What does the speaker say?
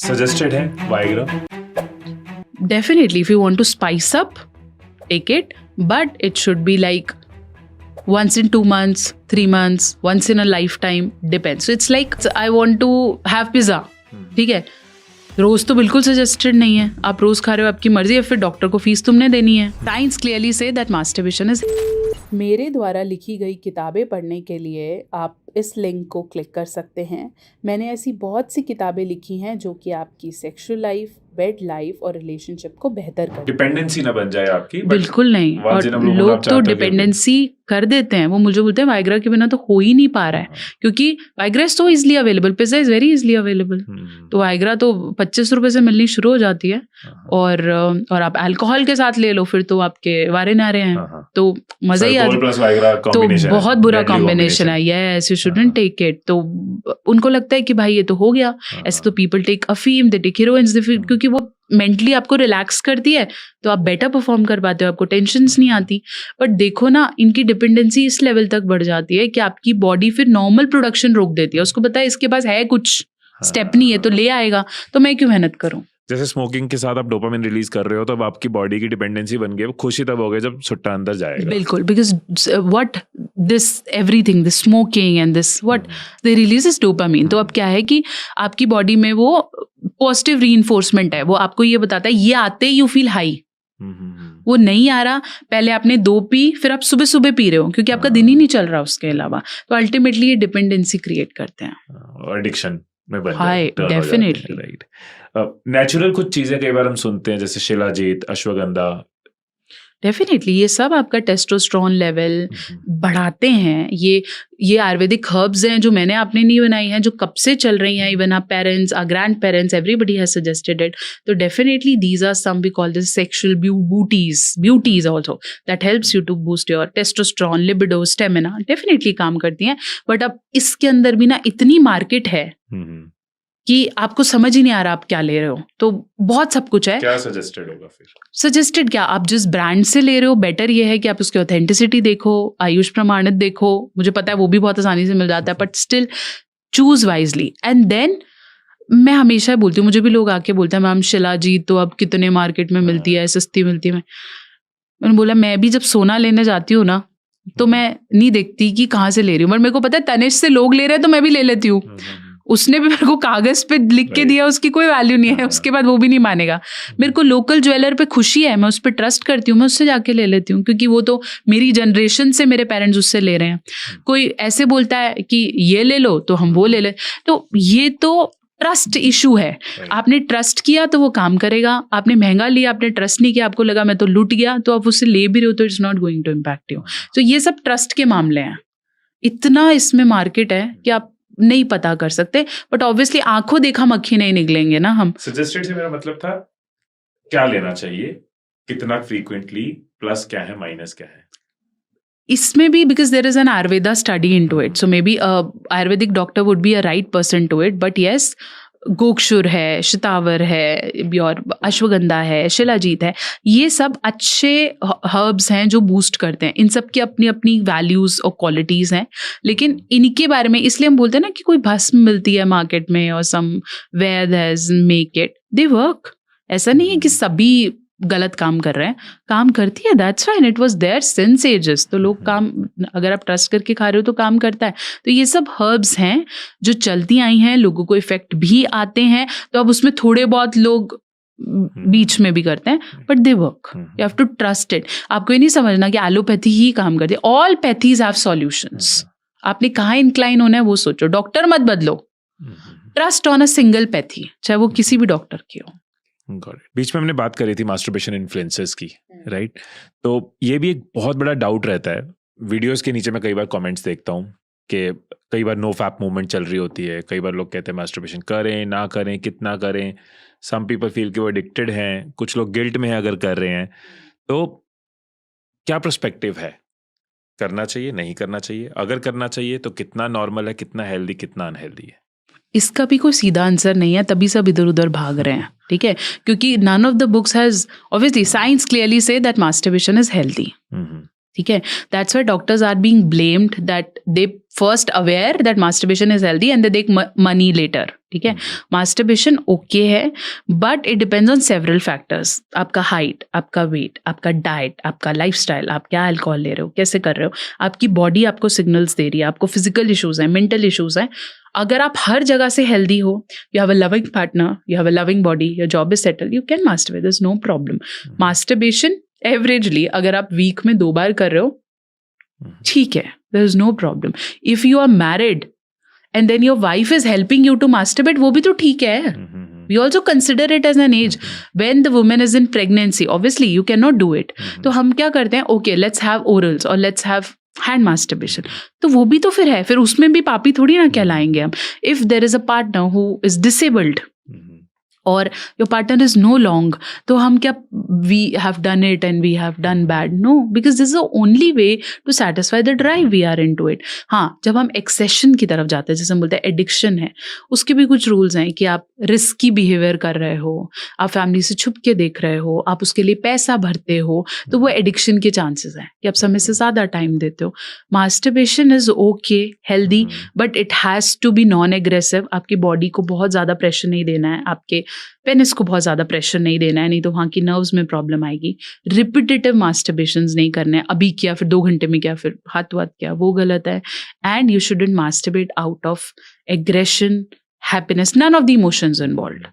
Suggested है Viagra? Definitely, if you want to spice up, take it, but it should be like once in 2 months, 3 months, once in a lifetime, depends. So it's like I want to have pizza, ठीक है, रोज तो बिल्कुल suggested नहीं है. आप रोज खा रहे हो, आपकी मर्जी है, फिर डॉक्टर को फीस तुमने देनी है. साइंस क्लियरली से दैट मास्टरबेशन इज. मेरे द्वारा लिखी गई किताबें पढ़ने के लिए आप इस लिंक को क्लिक कर सकते हैं. मैंने ऐसी बहुत सी किताबें लिखी हैं जो कि आपकी सेक्सुअल लाइफ, बेड लाइफ और रिलेशनशिप को बेहतर कर. डिपेंडेंसी ना बन जाए आपकी. बिल्कुल नहीं. और लोग तो डिपेंडेंसी कर देते हैं. वो मुझे बोलते हैं वाइग्रा के बिना तो हो ही नहीं पा रहा है, क्योंकि Viagra is so easily available, pizza is very easily available. तो वाइग्रा तो 25 रुपए से मिलनी शुरू हो जाती है. और आप अल्कोहल के साथ ले लो, फिर तो आपके वारे नारे हैं. तो मजा ही तो बहुत बुरा कॉम्बिनेशन है. Yes, you shouldn't take it. तो उनको लगता है कि भाई ये तो हो गया. ऐसे तो पीपल टेक अफीम, दे टेक हेरोइन्स, क्योंकि वो मेंटली आपको रिलैक्स करती है, तो आप बेटर परफॉर्म कर पाते हो, आपको टेंशन्स नहीं आती. बट देखो ना, इनकी डिपेंडेंसी इस लेवल तक बढ़ जाती है कि आपकी बॉडी फिर नॉर्मल प्रोडक्शन रोक देती है. उसको पता है इसके पास है कुछ स्टेप नहीं है तो ले आएगा, तो मैं क्यों मेहनत करूं. जैसे स्मोकिंग के साथ आप डोपामिन रिलीज कर रहे हो, तो अब आपकी बॉडी की डिपेंडेंसी बन गई. खुशी तब हो गई जब सुट्टा अंदर जाएगा. बिल्कुल, because what this everything, this smoking and this what they releases dopamine. तो अब क्या है कि आपकी बॉडी में वो पॉजिटिव रीइंफोर्समेंट है. वो आपको ये बताता है, ये आते यू फील हाई. वो नहीं आ रहा, पहले आपने 2 पी, फिर आप सुबह सुबह पी रहे हो क्योंकि आपका दिन ही नहीं चल रहा उसके अलावा. तो अल्टीमेटली ये डिपेंडेंसी क्रिएट करते हैं, एडिक्शन में बन जाए. डेफिनेटली. राइट. नेचुरल कुछ चीजें कई बार हम सुनते हैं, जैसे शिलाजीत, अश्वगंधा. डेफिनेटली ये सब आपका टेस्टोस्टेरोन लेवल बढ़ाते हैं. ये आयुर्वेदिक हर्ब्स हैं जो मैंने आपने नहीं बनाई हैं, जो कब से चल रही हैं. इवन आप parents, or grandparents, everybody has suggested it. तो definitely these are some we call this sexual beauties also that helps you to boost your testosterone, libido, stamina. Definitely काम करती हैं. बट अब इसके अंदर भी ना इतनी मार्केट है कि आपको समझ ही नहीं आ रहा आप क्या ले रहे हो. तो बहुत सब कुछ है. क्या सजेस्टेड होगा फिर? सजेस्टेड क्या, आप जिस ब्रांड से ले रहे हो, बेटर ये है कि आप उसकी ऑथेंटिसिटी देखो, आयुष प्रमाणित देखो. मुझे पता है वो भी बहुत आसानी से मिल जाता है, but still choose wisely. And then मैं हमेशा बोलती हूँ, मुझे भी लोग आके बोलते हैं मैम शिलाजीत तो अब कितने मार्केट में मिलती है, सस्ती मिलती है. मैंने बोला मैं भी जब सोना लेने जाती हूँ ना, तो मैं नहीं देखती कि कहाँ से ले रही हूँ, बट मेरे को पता है तनिष्क से लोग ले रहे हैं तो मैं भी ले लेती हूँ. उसने भी मेरे को कागज पे लिख के दिया, उसकी कोई वैल्यू नहीं है. उसके बाद वो भी नहीं मानेगा. मेरे को लोकल ज्वेलर पे खुशी है, मैं उस पर ट्रस्ट करती हूँ, मैं उससे जाके ले लेती हूँ, क्योंकि वो तो मेरी जनरेशन से मेरे पेरेंट्स उससे ले रहे हैं. कोई ऐसे बोलता है कि ये ले लो तो हम वो ले ले, तो ये तो ट्रस्ट इशू है. आपने ट्रस्ट किया तो वो काम करेगा. आपने महंगा लिया, आपने ट्रस्ट नहीं किया, आपको लगा मैं तो लूट गया, तो आप उससे ले भी रहे हो तो it's not going to impact you. तो ये सब ट्रस्ट के मामले हैं. इतना इसमें मार्केट है कि आप नहीं पता कर सकते. बट ऑब्वियसली आंखों देखा मक्खी नहीं निकलेंगे ना हम. सजेस्टेड से मेरा मतलब था क्या लेना चाहिए, कितना फ्रीक्वेंटली, प्लस क्या है, माइनस क्या है. इसमें भी because there is an Ayurveda study into it, so maybe ayurvedic doctor would be a right person to it. But yes, गोक्षुर है, शितावर है, और अश्वगंधा है, शिलाजीत है, ये सब अच्छे हर्ब्स हैं जो बूस्ट करते हैं. इन सब की अपनी अपनी वैल्यूज़ और क्वालिटीज़ हैं. लेकिन इनके बारे में इसलिए हम बोलते हैं ना कि कोई भस्म मिलती है मार्केट में और somewhere has make it, they work. ऐसा नहीं है कि सभी गलत काम कर रहे हैं, काम करती है, that's fine, it was there since ages. तो लोग काम, अगर आप ट्रस्ट करके खा रहे हो तो काम करता है. तो ये सब हर्ब्स हैं जो चलती आई हैं, लोगों को इफेक्ट भी आते हैं. तो अब उसमें थोड़े बहुत लोग बीच में भी करते हैं, but they work. You have to trust it. आपको ये नहीं समझना कि एलोपैथी ही काम करती है. All pathies have solutions. आपने कहाँ इंक्लाइन होना है वो सोचो. डॉक्टर मत बदलो, trust on a single pathy, चाहे वो किसी भी डॉक्टर की हो. बीच में हमने बात करी थी मास्टरबेशन इन्फ्लुएंसर्स की, राइट. तो ये भी एक बहुत बड़ा डाउट रहता है. वीडियोस के नीचे मैं कई बार कमेंट्स देखता हूँ कि कई बार नो फैप मूवमेंट चल रही होती है, कई बार लोग कहते हैं मास्टरबेशन करें ना करें, कितना करें. सम पीपल फील कि वो एडिक्टेड हैं, कुछ लोग गिल्ट में हैं अगर कर रहे हैं. तो क्या पर्सपेक्टिव है, करना चाहिए नहीं करना चाहिए? अगर करना चाहिए तो कितना नॉर्मल है, कितना हेल्दी, कितना अनहेल्दी है? इसका भी कोई सीधा आंसर नहीं है, तभी सब इधर उधर भाग रहे हैं. ठीक है, क्योंकि none of the books has, obviously science clearly से दैट मास्टरबेशन इज हेल्दी. ठीक है, that's why doctors are being blamed that they first aware that masturbation is healthy and they take money later. ठीक है, मास्टरबेशन okay है, but it depends on several factors. आपका height, आपका weight, आपका diet, आपका लाइफस्टाइल, आप क्या अल्कोहल ले रहे हो, कैसे कर रहे हो, आपकी बॉडी आपको सिग्नल्स दे रही है, आपको फिजिकल इश्यूज हैं, मेंटल इश्यूज हैं. अगर आप हर जगह से हेल्दी हो, you have a loving partner, you have a loving body, your job is settle, you can masturbate, there is no problem. Masturbation averagely अगर आप वीक में 2 बार कर रहे हो, ठीक है, there is no problem. If you are married and then your wife is helping you to masturbate, वो भी तो ठीक है. We also consider it as an age. When the woman is in pregnancy, obviously you cannot do it. तो हम क्या करते हैं, okay, let's have orals or let's have hand masturbation. तो वो भी तो फिर है, फिर उसमें भी पापी थोड़ी ना कहलाएंगे हम. If there is a partner who is disabled or your partner is no long, तो हम क्या, we have done it and we have done bad? No, because this is the only way to satisfy the drive we are into it. हाँ, जब हम accession की तरफ जाते हैं, जैसे हम बोलते हैं एडिक्शन है, उसके भी कुछ रूल्स हैं कि आप रिस्की बिहेवियर कर रहे हो, आप फैमिली से छुप के देख रहे हो, आप उसके लिए पैसा भरते हो, तो वो एडिक्शन के चांसेस हैं कि आप समय से ज़्यादा टाइम देते हो. Masturbation is okay, healthy, but it has to be non aggressive. आपकी बॉडी को बहुत ज़्यादा प्रेशर नहीं देना है, आपके पेनिस को बहुत ज़्यादा प्रेशर नहीं देना है, नहीं तो वहाँ की नर्व्स में प्रॉब्लम आएगी. रिपीटेटिव मास्टरबेशंस नहीं करने, अभी किया फिर 2 घंटे में किया फिर हाथ वाथ किया, वो गलत है. And you shouldn't masturbate out of aggression, happiness, none of the emotions involved.